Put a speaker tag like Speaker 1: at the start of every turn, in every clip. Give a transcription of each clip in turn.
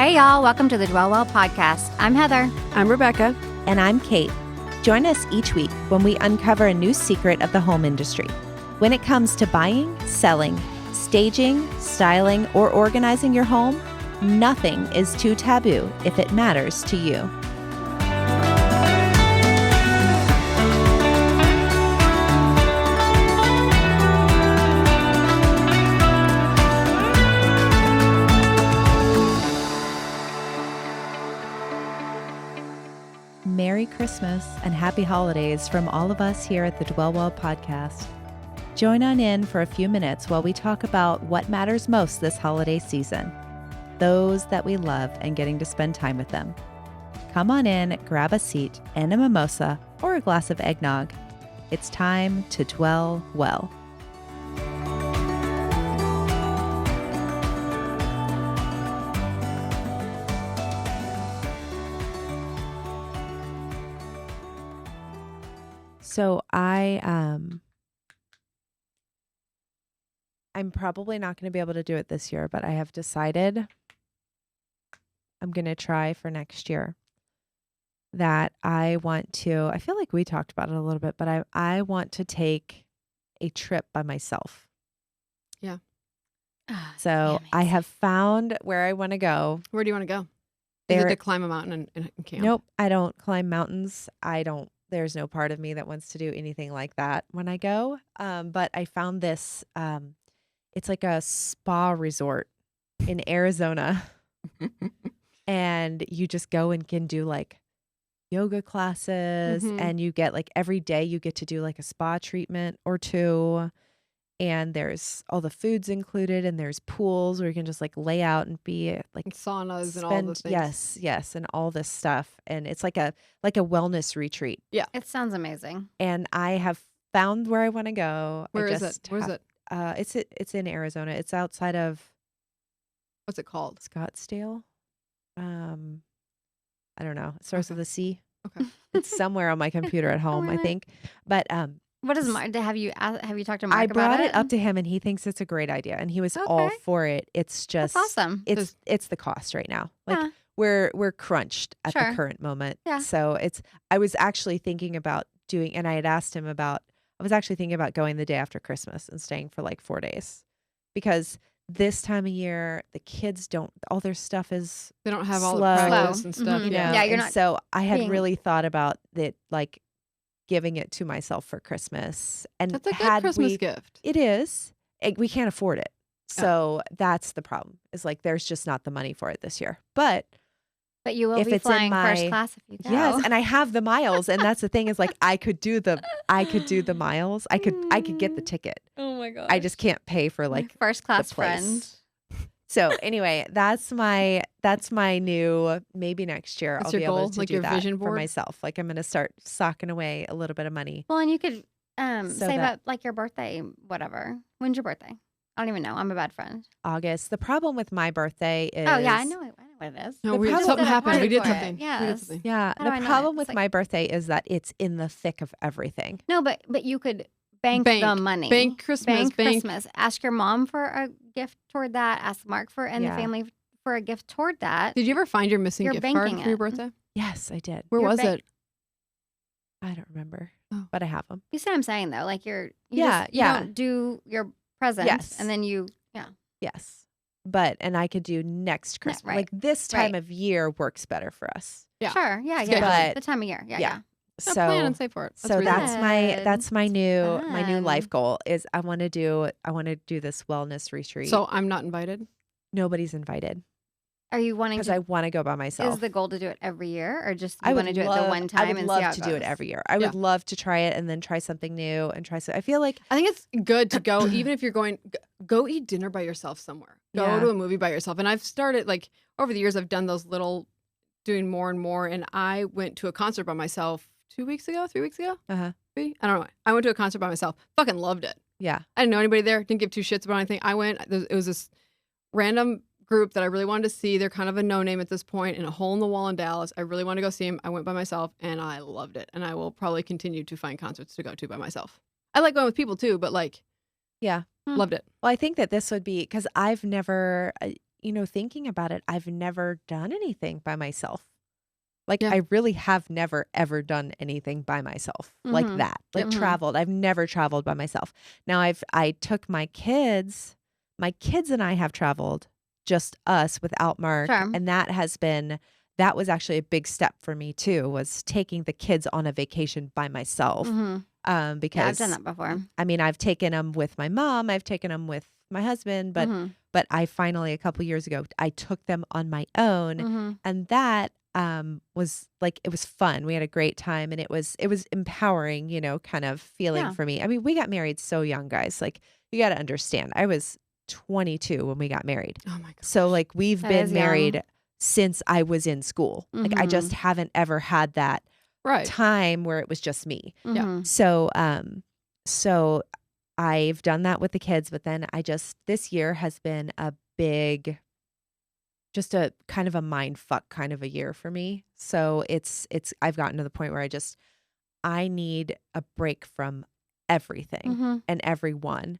Speaker 1: Hey, y'all. Welcome to the Dwell Well podcast. I'm Heather.
Speaker 2: I'm Rebecca.
Speaker 3: And I'm Kate. Join us each week when we uncover a new secret of the home industry. When it comes to buying, selling, staging, styling, or organizing your home, nothing is too taboo if it matters to you. Merry Christmas and Happy Holidays from all of us here at the Dwell Well podcast. Join on in for a few minutes while we talk about what matters most this holiday season, those that we love and getting to spend time with them. Come on in, grab a seat and a mimosa or a glass of eggnog. It's time to dwell well. So I'm probably not going to be able to do it this year, but I have decided I'm going to try for next year that I want to, I feel like we talked about it a little bit, but I want to take a trip by myself.
Speaker 2: Yeah.
Speaker 3: So I have found where I want to go.
Speaker 2: Where do you want to go? Is it to climb a mountain and camp?
Speaker 3: Nope. I don't climb mountains. There's no part of me that wants to do anything like that when I go. But I found this, it's like a spa resort in Arizona. And you just go and can do like yoga classes and you get like every day you get to do like a spa treatment or two. And there's all the foods included and there's pools where you can just like lay out and be like
Speaker 2: and saunas and all those things.
Speaker 3: Yes. And all this stuff. And it's like a wellness retreat.
Speaker 2: Yeah.
Speaker 1: It sounds amazing.
Speaker 3: And I have found where I want to go.
Speaker 2: Where is it? Where is it?
Speaker 3: It's in Arizona. It's outside of
Speaker 2: What's it called?
Speaker 3: Scottsdale. I don't know. It starts with a C.
Speaker 2: Okay.
Speaker 3: It's somewhere on my computer at home, I think. But
Speaker 1: What is Mark? Have you talked to Mark
Speaker 3: I
Speaker 1: about
Speaker 3: brought
Speaker 1: it?
Speaker 3: it up to him and he thinks it's a great idea and he was all for it. It's just
Speaker 1: That's awesome.
Speaker 3: It's the cost right now. Like
Speaker 1: Yeah.
Speaker 3: we're crunched at
Speaker 1: Sure.
Speaker 3: the current moment.
Speaker 1: Yeah.
Speaker 3: So I was actually thinking about and I had asked him I was actually thinking about going the day after Christmas and staying for like 4 days. Because this time of year, the kids all their stuff is
Speaker 2: They don't have all
Speaker 3: slow.
Speaker 2: the practice and stuff.
Speaker 1: Mhm.
Speaker 2: Yeah.
Speaker 1: Yeah, you're
Speaker 3: and
Speaker 1: not
Speaker 3: so I had
Speaker 1: being-
Speaker 3: really thought about it, like giving it to myself for Christmas. And
Speaker 2: That's a good Christmas gift.
Speaker 3: It is. We can't afford it. So that's the problem. Is like there's just not the money for it this year. But
Speaker 1: you will
Speaker 3: if
Speaker 1: be
Speaker 3: it's in
Speaker 1: flying first
Speaker 3: my-
Speaker 1: class if you go.
Speaker 3: yes, and I have the miles, and that's the thing is like I could do the miles. I could get the ticket.
Speaker 1: Oh my god.
Speaker 3: I just can't pay for like
Speaker 1: first class
Speaker 3: the place.
Speaker 1: friend.
Speaker 3: So anyway, that's my new, maybe next year
Speaker 2: That's
Speaker 3: I'll
Speaker 2: your
Speaker 3: be
Speaker 2: goal?
Speaker 3: able to
Speaker 2: Like
Speaker 3: do
Speaker 2: your
Speaker 3: that
Speaker 2: vision
Speaker 3: for
Speaker 2: board?
Speaker 3: myself. Like I'm going to start socking away a little bit of money.
Speaker 1: Well, and you could save
Speaker 3: that-
Speaker 1: up like your birthday, whatever. When's your birthday? I don't even know. I'm a bad friend.
Speaker 3: August. The problem with my birthday is
Speaker 1: Oh yeah, I know what it is.
Speaker 2: No,
Speaker 3: The problem-
Speaker 2: something
Speaker 1: Instead of
Speaker 2: happened. We did
Speaker 1: planning for it.
Speaker 2: something. We
Speaker 1: Yes.
Speaker 2: did something.
Speaker 3: Yeah,
Speaker 1: How do I
Speaker 3: the
Speaker 1: know
Speaker 3: problem
Speaker 1: it?
Speaker 3: with
Speaker 1: It's
Speaker 3: my birthday is that it's in the thick of everything.
Speaker 1: No, but you could bank the money.
Speaker 2: Bank Christmas. Bank.
Speaker 1: Christmas. Ask your mom for a gift toward that. Ask Mark and
Speaker 3: Yeah.
Speaker 1: the family for a gift toward that.
Speaker 2: Did you ever find your missing
Speaker 1: You're
Speaker 2: gift card
Speaker 1: banking
Speaker 2: for your
Speaker 1: it.
Speaker 2: birthday?
Speaker 3: Yes, I did.
Speaker 2: Where
Speaker 1: Your
Speaker 2: was
Speaker 1: bank-
Speaker 2: it?
Speaker 3: I don't remember,
Speaker 2: Oh.
Speaker 3: but I have them.
Speaker 1: You see what I'm saying though? Like you
Speaker 3: Yeah,
Speaker 1: don't do your presents
Speaker 3: Yes.
Speaker 1: and then you
Speaker 3: Yes, and I could do next Christmas.
Speaker 1: right,
Speaker 3: Like this time
Speaker 1: right.
Speaker 3: of year works better for us.
Speaker 2: Yeah.
Speaker 1: sure, yeah,
Speaker 2: It's
Speaker 1: yeah.
Speaker 2: good.
Speaker 3: But-
Speaker 1: the time of year, yeah.
Speaker 2: Now
Speaker 3: So
Speaker 2: plan and save for it. That's
Speaker 3: so
Speaker 2: reasonable.
Speaker 3: that's my new
Speaker 1: Fun.
Speaker 3: life goal is I want to do this wellness retreat.
Speaker 2: So I'm not invited.
Speaker 3: Nobody's invited
Speaker 1: Are you wanting
Speaker 3: because
Speaker 1: to?
Speaker 3: I want to go by myself.
Speaker 1: Is the goal to do it every year, or just
Speaker 3: I
Speaker 1: you
Speaker 3: would
Speaker 1: want to do it the
Speaker 3: love-
Speaker 1: one time
Speaker 3: I would
Speaker 1: and
Speaker 3: love
Speaker 1: see how
Speaker 3: to
Speaker 1: it
Speaker 3: do it
Speaker 1: goes?
Speaker 3: every year. I would love to try it and then try something new and try. So I feel like
Speaker 2: I think it's good to go, even if you're going, go eat dinner by yourself somewhere. Go
Speaker 3: Yeah.
Speaker 2: to a movie by yourself. And I've started, like, over the years, I've done those doing more and more. And I went to a concert by myself 3 weeks ago.
Speaker 3: Uh-huh.
Speaker 2: Maybe? I don't know. I went to a concert by myself. Fucking loved it.
Speaker 3: yeah,
Speaker 2: I didn't know anybody there. Didn't give two shits about anything. I went. It was this random group that I really wanted to see. They're kind of a no-name at this point in a hole in the wall in Dallas. I really wanted to go see them. I went by myself and I loved it. And I will probably continue to find concerts to go to by myself. I like going with people too, but like,
Speaker 3: yeah.
Speaker 2: loved it.
Speaker 3: Well, I think that this would be because I've never, thinking about it, I've never done anything by myself. Like,
Speaker 2: Yeah.
Speaker 3: I really have never, ever done anything by myself like
Speaker 1: Mhm.
Speaker 3: that. Like,
Speaker 1: Yep.
Speaker 3: traveled. I've never traveled by myself. Now, I took my kids and I have traveled, just us without Mark.
Speaker 1: Sure.
Speaker 3: And that was actually a big step for me too, was taking the kids on a vacation by myself.
Speaker 1: Mhm. Yeah, I've
Speaker 3: Because
Speaker 1: done that before.
Speaker 3: I mean, I've taken them with my mom, I've taken them with my husband, but
Speaker 1: Mhm.
Speaker 3: I finally, a couple years ago, I took them on my own,
Speaker 1: Mhm.
Speaker 3: and that was like, it was fun. We had a great time, and it was empowering, kind of feeling
Speaker 1: Yeah.
Speaker 3: for me. I mean, we got married so young, guys. Like, you got to understand, I was 22 when we got married.
Speaker 2: Oh my
Speaker 3: So
Speaker 2: gosh.
Speaker 3: like, we've
Speaker 1: That
Speaker 3: been
Speaker 1: is young.
Speaker 3: married since I was in school. Like, I just
Speaker 1: Mhm.
Speaker 3: haven't ever had that
Speaker 2: Right.
Speaker 3: time where it was just me.
Speaker 2: Yeah.
Speaker 1: Mhm.
Speaker 3: So I've done that with the kids, but then this year has been just a kind of a mind fuck kind of a year for me. So I've gotten to the point where I need a break from everything
Speaker 1: Mhm.
Speaker 3: and everyone.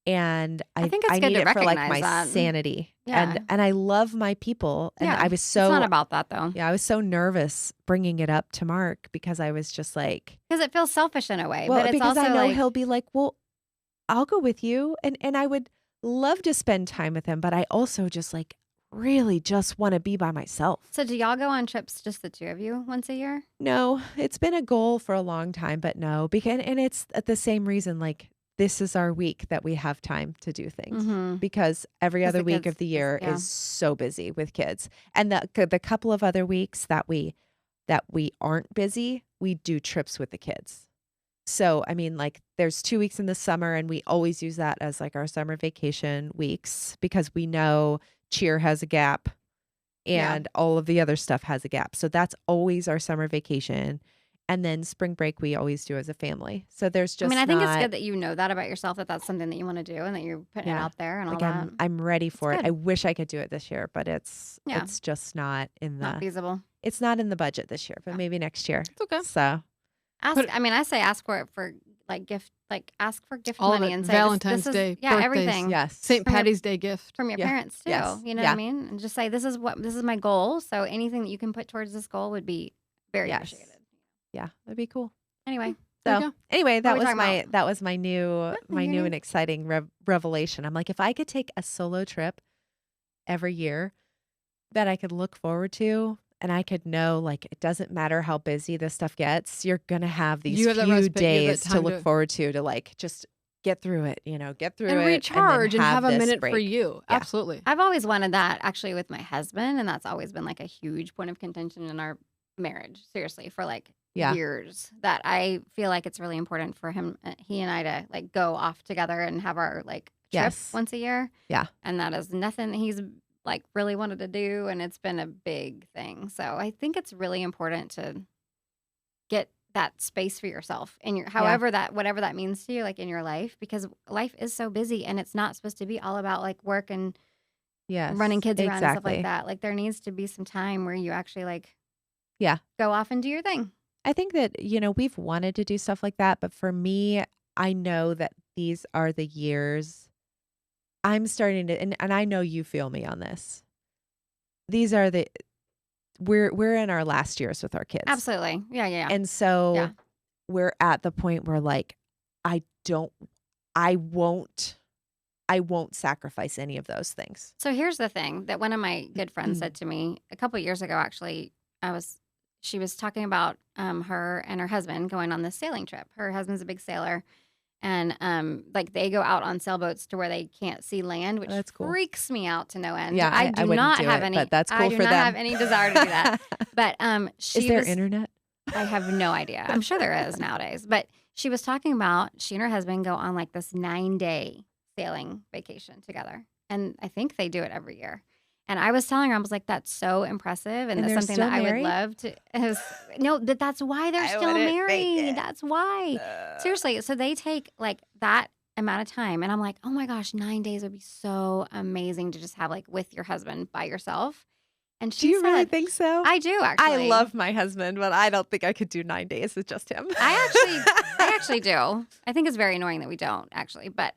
Speaker 3: And
Speaker 1: I think it's
Speaker 3: I
Speaker 1: good
Speaker 3: need
Speaker 1: to
Speaker 3: it for like
Speaker 1: recognize
Speaker 3: my
Speaker 1: that.
Speaker 3: sanity.
Speaker 1: Yeah.
Speaker 3: And I love my people. And
Speaker 1: Yeah.
Speaker 3: I was
Speaker 1: It's not
Speaker 3: so,
Speaker 1: about that though.
Speaker 3: yeah, I was so nervous bringing it up to Mark, because I was just like,
Speaker 1: Because it feels selfish in a way,
Speaker 3: well,
Speaker 1: but it's
Speaker 3: because
Speaker 1: also
Speaker 3: I know
Speaker 1: like,
Speaker 3: he'll be like, well, I'll go with you. And I would love to spend time with him, but I also just like really just want to be by myself.
Speaker 1: so do y'all go on trips, just the two of you, once a year?
Speaker 3: No, it's been a goal for a long time, but no, because and it's at the same reason, like, this is our week that we have time to do things,
Speaker 1: Mhm.
Speaker 3: because every
Speaker 1: 'Cause
Speaker 3: other
Speaker 1: the
Speaker 3: week
Speaker 1: kids
Speaker 3: of the
Speaker 1: is
Speaker 3: year
Speaker 1: yeah.
Speaker 3: is so busy with kids. And the couple of other weeks that we aren't busy, we do trips with the kids. So, I mean, like, there's 2 weeks in the summer, and we always use that as like our summer vacation weeks, because we know cheer has a gap
Speaker 1: Yeah.
Speaker 3: and all of the other stuff has a gap. So that's always our summer vacation. And then spring break, we always do as a family. So there's
Speaker 1: I mean,
Speaker 3: just
Speaker 1: I think it's
Speaker 3: not,
Speaker 1: good that you know that about yourself, that that's something that you want to do and that you're putting it
Speaker 3: yeah,
Speaker 1: out there and all
Speaker 3: like,
Speaker 1: that.
Speaker 3: I'm ready
Speaker 1: It's
Speaker 3: for it. I
Speaker 1: good.
Speaker 3: wish I could do it this year, but
Speaker 1: Yeah.
Speaker 3: it's just not in
Speaker 1: Not
Speaker 3: the,
Speaker 1: feasible.
Speaker 3: it's not in the budget this year, but
Speaker 1: Yeah.
Speaker 3: maybe next year.
Speaker 2: It's okay.
Speaker 3: So
Speaker 2: But
Speaker 1: I mean, I say ask for it for like gift, like ask for gift
Speaker 2: all of
Speaker 1: money
Speaker 2: it,
Speaker 1: and say
Speaker 2: Valentine's
Speaker 1: this is,
Speaker 2: Day,
Speaker 1: yeah,
Speaker 2: birthdays,
Speaker 1: everything
Speaker 3: yes.
Speaker 2: St.
Speaker 1: From your-
Speaker 2: Patty's Day gift.
Speaker 1: from your
Speaker 3: Yeah.
Speaker 1: parents too.
Speaker 3: Yes.
Speaker 1: You know
Speaker 3: Yeah.
Speaker 1: what I mean? And just say this is my goal. So anything that you can put towards this goal would be very
Speaker 3: Yes.
Speaker 1: appreciated.
Speaker 3: Yeah, that'd be cool.
Speaker 1: Anyway,
Speaker 2: There you
Speaker 3: So
Speaker 2: go.
Speaker 3: anyway,
Speaker 1: What are we talking about?
Speaker 3: that was my new
Speaker 1: your new-
Speaker 3: and exciting revelation. I'm like, if I could take a solo trip every year that I could look forward to, and I could know, like, it doesn't matter how busy this stuff gets, you're gonna have these
Speaker 2: You have that
Speaker 3: few
Speaker 2: respite, you have that
Speaker 3: days to
Speaker 2: time
Speaker 3: look
Speaker 2: to-
Speaker 3: forward to like just get through it, get through
Speaker 2: And
Speaker 3: it,
Speaker 2: recharge and have a
Speaker 3: this
Speaker 2: minute for
Speaker 3: break.
Speaker 2: you.
Speaker 3: Yeah.
Speaker 2: Absolutely.
Speaker 1: I've always wanted that actually with my husband, and that's always been like a huge point of contention in our marriage. Seriously, for like
Speaker 3: Yeah.
Speaker 1: years, that I feel like it's really important for him, he and I, to like go off together and have our like trip
Speaker 3: Yes.
Speaker 1: once a year.
Speaker 3: Yeah.
Speaker 1: And that is nothing that he's like really wanted to do, and it's been a big thing. So I think it's really important to get that space for yourself in your whatever that means to you, like in your life, because life is so busy and it's not supposed to be all about like work and
Speaker 3: Yes.
Speaker 1: running kids around and stuff
Speaker 3: Exactly.
Speaker 1: like that. Like there needs to be some time where you actually like
Speaker 3: Yeah.
Speaker 1: go off and do your thing.
Speaker 3: I think that, we've wanted to do stuff like that, but for me, I know that these are the years I'm starting to, and I know you feel me on this. These are we're in our last years with our kids.
Speaker 1: Absolutely. Yeah.
Speaker 3: And so
Speaker 1: Yeah.
Speaker 3: we're at the point where, like, I won't sacrifice any of those things.
Speaker 1: So here's the thing that one of my good friends said to me a couple of years ago. Actually, she was talking about her and her husband going on this sailing trip. Her husband's a big sailor, and like they go out on sailboats to where they can't see land, which
Speaker 3: That's cool.
Speaker 1: freaks me out to no end.
Speaker 3: Yeah,
Speaker 1: I
Speaker 3: I
Speaker 1: do
Speaker 3: wouldn't
Speaker 1: not
Speaker 3: do
Speaker 1: have
Speaker 3: it,
Speaker 1: any.
Speaker 3: but that's
Speaker 1: I
Speaker 3: cool
Speaker 1: do
Speaker 3: for
Speaker 1: not
Speaker 3: them.
Speaker 1: have any desire to do that. But
Speaker 3: Is there internet?
Speaker 1: I have no idea. I'm sure there is nowadays. But she was talking about she and her husband go on like this 9-day sailing vacation together. And I think they do it every year. And I was telling her, I was like, that's so impressive. And that's
Speaker 3: they're
Speaker 1: something
Speaker 3: still
Speaker 1: that I would
Speaker 3: married?
Speaker 1: love to. No, that's why they're
Speaker 3: I
Speaker 1: still
Speaker 3: wouldn't make
Speaker 1: married.
Speaker 3: it.
Speaker 1: That's why. Seriously. So they take like that amount of time. And I'm like, oh my gosh, 9 days would be so amazing to just have like with your husband by yourself. And
Speaker 3: Do
Speaker 1: she
Speaker 3: you really
Speaker 1: said,
Speaker 3: think so?
Speaker 1: I do actually.
Speaker 3: I love my husband, but I don't think I could do 9 days with just him.
Speaker 1: I actually do. I think it's very annoying that we don't actually. But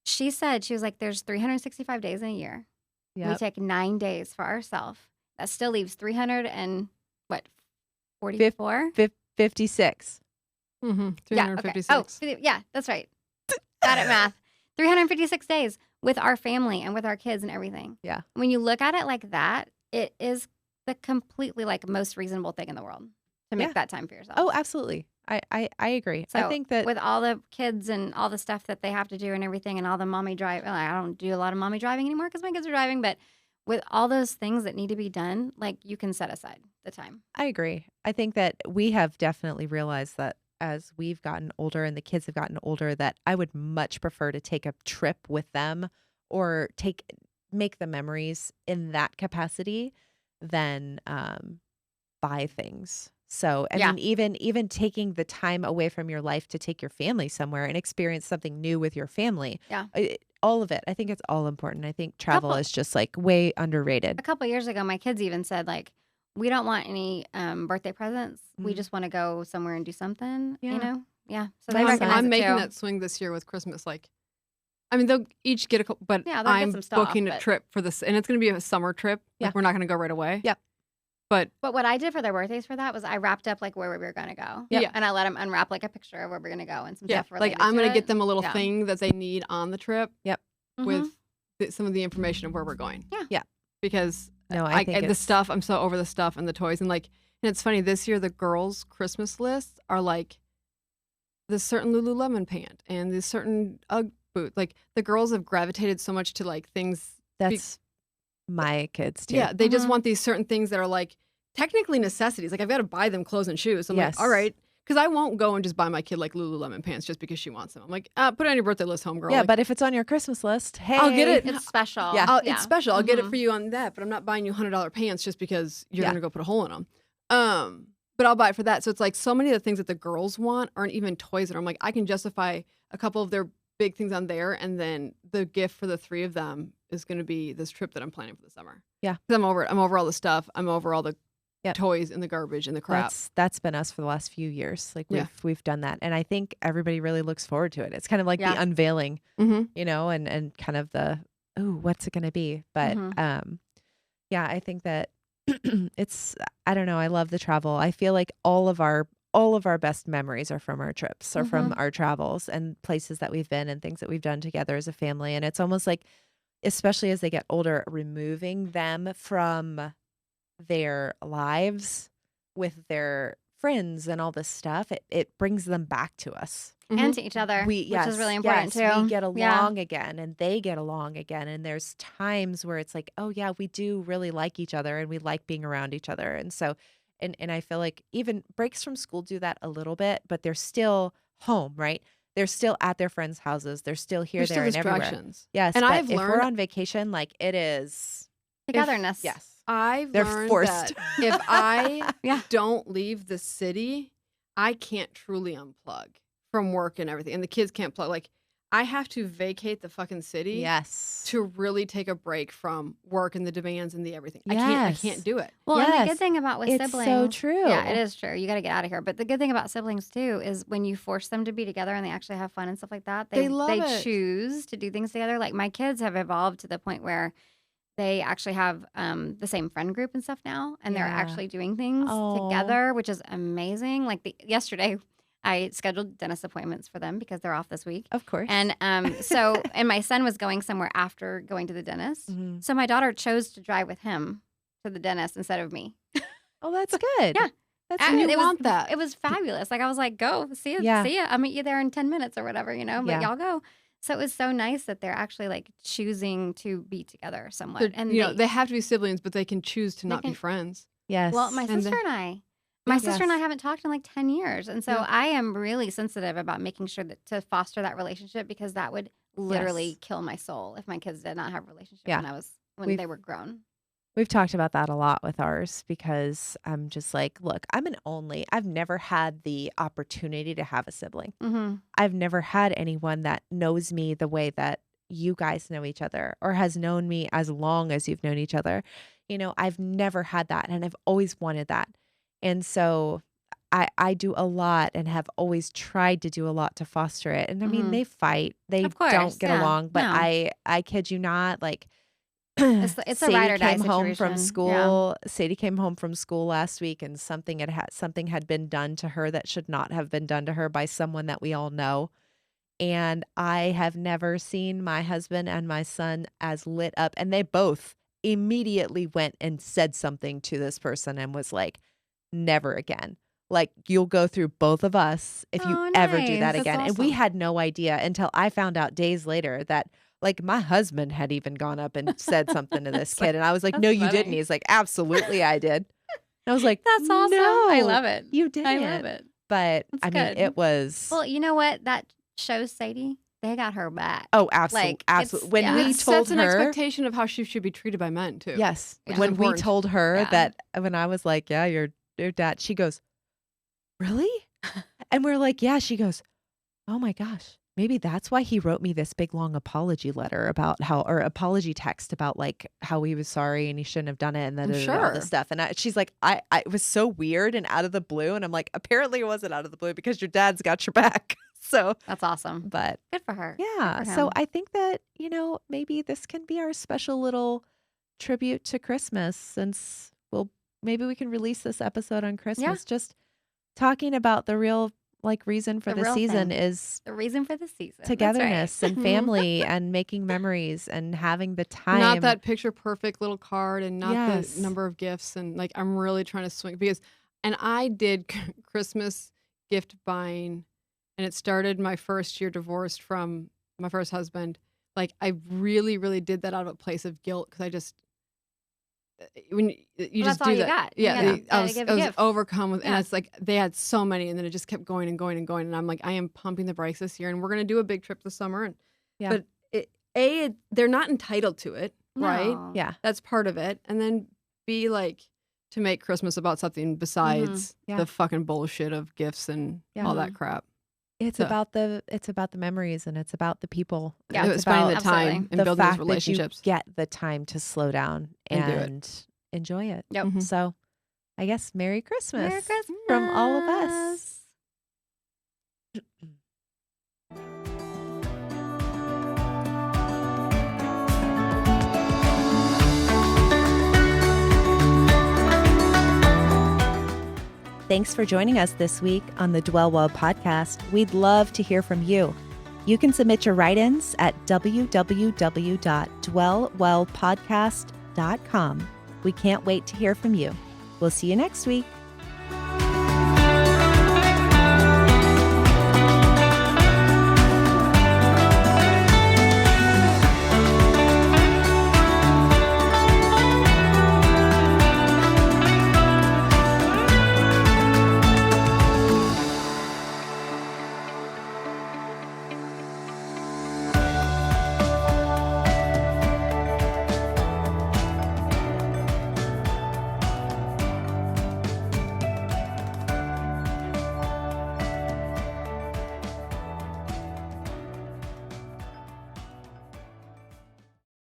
Speaker 1: she said, she was like, there's 365 days in a year. We
Speaker 3: Yep.
Speaker 1: take 9 days for ourselves. That still leaves 300 and what,
Speaker 3: Fif-
Speaker 1: 44?
Speaker 3: 56.
Speaker 2: Mm-hmm.
Speaker 1: Yeah. Okay.
Speaker 2: 356.
Speaker 1: Oh, yeah, that's right. Got it, math. 356 days with our family and with our kids and everything.
Speaker 3: Yeah.
Speaker 1: When you look at it like that, it is the completely like most reasonable thing in the world to make
Speaker 3: Yeah.
Speaker 1: that time for yourself.
Speaker 3: Oh, absolutely. I agree.
Speaker 1: So
Speaker 3: I think that
Speaker 1: with all the kids and all the stuff that they have to do and everything and all the mommy drive, I don't do a lot of mommy driving anymore because my kids are driving, but with all those things that need to be done, like you can set aside the time.
Speaker 3: I agree. I think that we have definitely realized that as we've gotten older and the kids have gotten older, that I would much prefer to take a trip with them or make the memories in that capacity than buy things. So, I
Speaker 1: Yeah.
Speaker 3: mean, even taking the time away from your life to take your family somewhere and experience something new with your family.
Speaker 1: Yeah.
Speaker 3: All of it. I think it's all important. I think travel
Speaker 1: Couple-
Speaker 3: is just like way underrated.
Speaker 1: A couple years ago, my kids even said, like, we don't want any birthday presents. We
Speaker 3: Mhm.
Speaker 1: just want to go somewhere and do something,
Speaker 3: Yeah.
Speaker 1: you know? Yeah. So
Speaker 3: My
Speaker 1: they
Speaker 3: son-
Speaker 1: recognize
Speaker 2: I'm
Speaker 1: it
Speaker 2: making
Speaker 1: too.
Speaker 2: that swing this year with Christmas. Like, I mean, they'll each get a couple, but
Speaker 1: Yeah, they'll get
Speaker 2: I'm
Speaker 1: some stuff,
Speaker 2: booking a
Speaker 1: but-
Speaker 2: trip for this, and it's going to be a summer trip.
Speaker 3: Yeah.
Speaker 2: Like, we're not going to go right away.
Speaker 3: Yep.
Speaker 2: But
Speaker 1: But what I did for their birthdays for that was I wrapped up like where we were going to go.
Speaker 2: Yep. Yeah.
Speaker 1: And I let them unwrap like a picture of where we're going to go and some
Speaker 2: yeah,
Speaker 1: stuff
Speaker 2: like
Speaker 1: related
Speaker 2: I'm going
Speaker 1: to
Speaker 2: to get
Speaker 1: it.
Speaker 2: them a little
Speaker 1: Yeah.
Speaker 2: thing that they need on the trip
Speaker 1: Mhm.
Speaker 2: with some of the information of where we're going.
Speaker 1: Yeah.
Speaker 3: Yeah.
Speaker 2: Because
Speaker 3: No, I think
Speaker 2: the
Speaker 3: it's-
Speaker 2: stuff, I'm so over the stuff and the toys. And like, and it's funny, this year the girls' Christmas lists are like this certain Lululemon pant and this certain Ugg boot. Like the girls have gravitated so much to like things.
Speaker 3: That's my kids too.
Speaker 2: Yeah, they just
Speaker 1: Mhm.
Speaker 2: want these certain things that are like technically necessities. Like I've got to buy them clothes and shoes. So I'm
Speaker 3: Yes.
Speaker 2: like, all right. Because I won't go and just buy my kid like Lululemon pants just because she wants them. I'm like, put it on your birthday list, homegirl.
Speaker 3: Yeah,
Speaker 2: Like,
Speaker 3: but if it's on your Christmas list, hey,
Speaker 2: I'll get it.
Speaker 1: It's special.
Speaker 3: Yeah.
Speaker 2: It's special. I'll get it
Speaker 1: Mhm.
Speaker 2: for you on that, but I'm not buying you $100 pants just because you're
Speaker 3: Yeah.
Speaker 2: going to go put a hole in them. But I'll buy it for that. So it's like so many of the things that the girls want aren't even toys. And I'm like, I can justify a couple of their big things on there, and then the gift for the three of them is going to be this trip that I'm planning for the summer.
Speaker 3: Yeah.
Speaker 2: 'Cause I'm over it. I'm over all the stuff. I'm over all the
Speaker 3: Yep.
Speaker 2: toys and the garbage and the crap.
Speaker 3: that's been us for the last few years. Like
Speaker 2: Yeah.
Speaker 3: we've done that, and I think everybody really looks forward to it. It's kind of like
Speaker 1: Yeah.
Speaker 3: the unveiling,
Speaker 2: Mm-hmm.
Speaker 3: you know, and kind of the what's it going to be? But
Speaker 1: Mhm.
Speaker 3: yeah, I think that it's I don't know. I love the travel. I feel like all of our best memories are from our trips or from our travels and places that we've been and things that we've done together as a family. And it's almost like, especially as they get older, removing them from their lives with their friends and all this stuff, it brings them back to us.
Speaker 1: And to each other, which is really important
Speaker 3: yes,
Speaker 1: too.
Speaker 3: we get
Speaker 1: Yeah.
Speaker 3: along again and they get along again. And there's times where it's like, oh yeah, we do really like each other and we like being around each other. And so, and I feel like even breaks from school do that a little bit, but they're still home, right? They're still at their friends' houses. They're still here,
Speaker 2: There's
Speaker 3: there,
Speaker 2: still
Speaker 3: and everywhere.
Speaker 2: distractions.
Speaker 3: Yes,
Speaker 2: And
Speaker 3: but
Speaker 2: I've
Speaker 3: if we're
Speaker 2: learned-
Speaker 3: on vacation, like it is,
Speaker 1: Togetherness.
Speaker 3: yes.
Speaker 2: I've
Speaker 3: They're
Speaker 2: learned
Speaker 3: forced.
Speaker 2: that if I
Speaker 1: Yeah.
Speaker 2: don't leave the city, I can't truly unplug from work and everything. And the kids can't plug. Like, I have to vacate the fucking city
Speaker 3: Yes.
Speaker 2: to really take a break from work and the demands and the everything. I
Speaker 3: Yes.
Speaker 2: can't do it.
Speaker 1: Well, and the
Speaker 3: Yes.
Speaker 1: good thing about with
Speaker 3: It's
Speaker 1: siblings,
Speaker 3: so true.
Speaker 1: Yeah, it is true. You got to get out of here. But the good thing about siblings too is when you force them to be together and they actually have fun and stuff like that,
Speaker 2: They love it.
Speaker 1: choose to do things together. Like my kids have evolved to the point where they actually have the same friend group and stuff now, and they're
Speaker 3: Yeah.
Speaker 1: actually doing things
Speaker 3: Aw.
Speaker 1: together, which is amazing. Like yesterday, I scheduled dentist appointments for them because they're off this week.
Speaker 3: Of course.
Speaker 1: And so, and my son was going somewhere after going to the dentist.
Speaker 3: Mhm.
Speaker 1: So my daughter chose to drive with him to the dentist instead of me.
Speaker 3: Oh, that's good.
Speaker 1: Yeah.
Speaker 3: That's
Speaker 1: And
Speaker 2: you
Speaker 3: nice.
Speaker 1: it was,
Speaker 2: want that.
Speaker 1: It was fabulous. Like I was like, go see you,
Speaker 3: Yeah.
Speaker 1: see ya. I'll meet you there in 10 minutes or whatever, you know. But
Speaker 3: Yeah.
Speaker 1: y'all go. So it was so nice that they're actually like choosing to be together somewhat.
Speaker 2: They're-
Speaker 1: And
Speaker 2: you know, they have to be siblings, but they can choose to
Speaker 1: They
Speaker 2: not be
Speaker 1: can-
Speaker 2: friends.
Speaker 3: Yes.
Speaker 1: well, my
Speaker 2: And
Speaker 1: sister
Speaker 2: the-
Speaker 1: and I. My sister and I
Speaker 3: Yes.
Speaker 1: haven't talked in like 10 years. And so
Speaker 2: Yeah.
Speaker 1: I am really sensitive about making sure that to foster that relationship because that would literally
Speaker 3: Yes.
Speaker 1: kill my soul if my kids did not have a relationship
Speaker 3: Yeah.
Speaker 1: when
Speaker 3: We've-
Speaker 1: they were grown.
Speaker 3: We've talked about that a lot with ours because I'm just like, look, I'm an only. I've never had the opportunity to have a sibling.
Speaker 1: Mm-hmm.
Speaker 3: I've never had anyone that knows me the way that you guys know each other or has known me as long as you've known each other. You know, I've never had that and I've always wanted that. And so I do a lot and have always tried to do a lot to foster it. And I mean,
Speaker 1: Mhm.
Speaker 3: they fight. They
Speaker 1: Of course,
Speaker 3: don't get
Speaker 1: yeah.
Speaker 3: along, but
Speaker 1: No.
Speaker 3: I kid you not, like
Speaker 1: It's a
Speaker 3: Sadie
Speaker 1: ride or die
Speaker 3: came home from
Speaker 1: situation. Yeah.
Speaker 3: school. Sadie came home from school last week, and something had been done to her that should not have been done to her by someone that we all know. And I have never seen my husband and my son as lit up. And they both immediately went and said something to this person and was like, never again. Like, you'll go through both of us if you
Speaker 1: Oh,
Speaker 3: ever do that
Speaker 1: nice.
Speaker 3: again.
Speaker 2: That's
Speaker 3: And we
Speaker 2: awesome.
Speaker 3: had no idea until I found out days later that like my husband had even gone up and said something to this
Speaker 1: That's
Speaker 3: kid. And I was like,
Speaker 1: that's
Speaker 3: no, you didn't.
Speaker 1: funny.
Speaker 3: He's like, absolutely, I did. And I was like,
Speaker 1: That's awesome. I
Speaker 3: no,
Speaker 1: love it.
Speaker 3: you
Speaker 1: I
Speaker 3: didn't.
Speaker 1: love it.
Speaker 3: But
Speaker 1: That's
Speaker 3: I mean,
Speaker 1: good.
Speaker 3: it was.
Speaker 1: Well, you know what? That shows Sadie. They got her back.
Speaker 3: Oh, absolutely.
Speaker 1: Like,
Speaker 3: Absolutely.
Speaker 1: it's,
Speaker 3: When
Speaker 1: yeah.
Speaker 3: we
Speaker 2: It
Speaker 3: told
Speaker 2: sets an
Speaker 3: her,
Speaker 2: expectation of how she should be treated by men too.
Speaker 3: yes,
Speaker 1: Yeah.
Speaker 3: when we
Speaker 2: Important.
Speaker 3: told her
Speaker 1: Yeah.
Speaker 3: that, when I was like, yeah, your dad, she goes, really? And we're like, yeah. She goes, oh my gosh, maybe that's why he wrote me this big long apology letter about or apology text about like how he was sorry and he shouldn't have done it and
Speaker 2: I'm
Speaker 3: all
Speaker 2: sure.
Speaker 3: this stuff. And she's like, it was so weird and out of the blue. And I'm like, apparently it wasn't out of the blue because your dad's got your back. So,
Speaker 1: That's awesome.
Speaker 3: but
Speaker 1: Good for her.
Speaker 3: yeah.
Speaker 1: Good for
Speaker 3: So
Speaker 1: him.
Speaker 3: I think that, maybe this can be our special little tribute to Christmas, since maybe we can release this episode on Christmas. Just talking about the real reason for
Speaker 1: The
Speaker 3: the
Speaker 1: real
Speaker 3: season
Speaker 1: thing.
Speaker 3: is
Speaker 1: The reason for the season. That's
Speaker 3: togetherness
Speaker 1: right.
Speaker 3: and family and making memories and having the time.
Speaker 2: Not that picture perfect little card and not
Speaker 3: Yes.
Speaker 2: the number of gifts. And like, I'm really trying to swing and I did Christmas gift buying, and it started my first year divorced from my first husband. Like, I really, really did that out of a place of guilt because I just, when you
Speaker 1: Well,
Speaker 2: just
Speaker 1: that's
Speaker 2: do
Speaker 1: all you
Speaker 2: that.
Speaker 1: got. You
Speaker 2: Yeah,
Speaker 1: gotta
Speaker 2: I was,
Speaker 1: give
Speaker 2: I
Speaker 1: a
Speaker 2: was
Speaker 1: gift.
Speaker 2: overcome with, and
Speaker 1: Yeah.
Speaker 2: it's like they had so many, and then it just kept going and going and going. And I'm like, I am pumping the brakes this year, and we're gonna do a big trip this summer. And
Speaker 3: Yeah.
Speaker 2: but they're not entitled to it, right?
Speaker 1: No.
Speaker 3: Yeah.
Speaker 2: That's part of it. And then be like, to make Christmas about something besides
Speaker 3: Yeah.
Speaker 2: the fucking bullshit of gifts and
Speaker 3: Yeah.
Speaker 2: all that crap.
Speaker 3: It's
Speaker 2: So-
Speaker 3: about the memories, and it's about the people. and
Speaker 1: Yeah.
Speaker 3: it's
Speaker 2: Spending the
Speaker 3: about
Speaker 1: Absolutely.
Speaker 2: time and
Speaker 3: the
Speaker 2: building
Speaker 3: fact
Speaker 2: those relationships.
Speaker 3: that you get the time to slow down
Speaker 2: And do it.
Speaker 3: and enjoy it.
Speaker 1: Yep.
Speaker 2: Mhm.
Speaker 3: So, I guess Merry Christmas.
Speaker 1: Merry Christmas
Speaker 3: from all of us. Thanks for joining us this week on the Dwell Well podcast. We'd love to hear from you. You can submit your write-ins at www.dwellwellpodcast.com. We can't wait to hear from you. We'll see you next week.